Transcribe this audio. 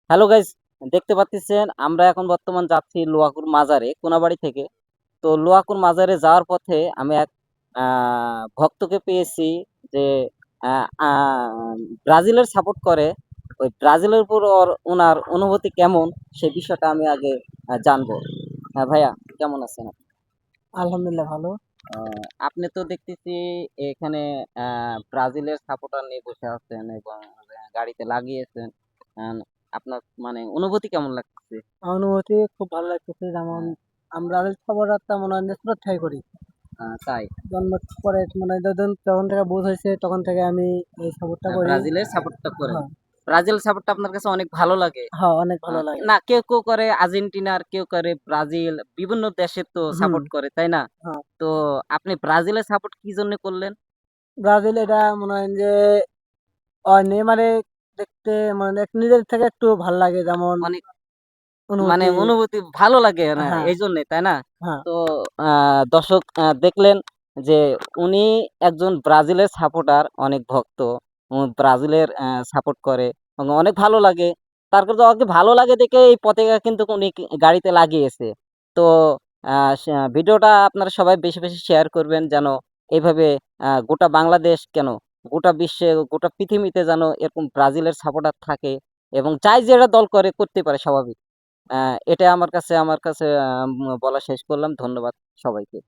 Hello guys, দেখতে পাচ্ছেন আমরা এখন বর্তমান যাচ্ছি লোয়াকুর মাজারে কোনাবাড়ি থেকে। তো লোয়াকুর মাজারে যাওয়ার পথে আমি এক ভক্তকে পেয়েছি যে আহ, আহ, ব্রাজিলের সাপোর্ট করে। ওই ব্রাজিলের উপর ওনার অনুভূতি কেমন সেই বিষয়টা আমি আগে জানবো। হ্যাঁ ভাইয়া, কেমন আছেন আপনি? আলহামদুলিল্লাহ ভালো। আপনি তো দেখতেছি এখানে ব্রাজিলের সাপোর্টার নিয়ে বসে আছেন এবং গাড়িতে লাগিয়েছেন। আহ, আপনার মানে অনুভূতি কেমন লাগছে? আমার অনুভূতি খুব ভালো লাগতেছে। যেমন হ্যাঁ, আমরা খবরটা মনে হয় যে ছোট থেকে করি। তাই জন্ম পরে মানে যখন থেকে বোধ হয়েছে তখন থেকে আমি এই খবরটা করি। ব্রাজিলের সাপোর্টটা করেন। হ্যাঁ, ব্রাজিল সাপোর্টটা আপনার কাছে অনেক ভালো লাগে? হ্যাঁ অনেক ভালো লাগে। না, কেউ কেউ করে আর্জেন্টিনার, কেউ করে ব্রাজিল, বিভিন্ন দেশের তো হুম, সাপোর্ট করে, তাই না? হ্যাঁ। তো আপনি ব্রাজিলের সাপোর্ট কি জন্য করলেন? ব্রাজিল এটা মনে হয় যে নেইমারে দেখতে মানে নিজের থেকে একটু ভালো লাগে যেমন অনেক মানে অনুভূতি। অনুভূতি ভালো লাগে না হ্যাঁ, এই জন্যই, তাই না? হ্যাঁ, তো দর্শক দেখলেন যে উনি একজন ব্রাজিলের সাপোর্টার, অনেক ভক্ত, ব্রাজিলের সাপোর্ট করে এবং অনেক ভালো লাগে। তার কাছে ওকে ভালো লাগে দেখে এই পতাকা কিন্তু উনি গাড়িতে লাগিয়েছে। তো ভিডিওটা আপনারা সবাই বেশি বেশি শেয়ার করবেন, যেন এইভাবে গোটা বাংলাদেশ কেন, গোটা বিশ্বে, গোটা পৃথিবীতে যেন এরকম ব্রাজিলের সাপোর্টার থাকে এবং চাই যেটা দল করে করতে পারে স্বাভাবিক। এটা আমার কাছে বলা শেষ করলাম। ধন্যবাদ সবাইকে।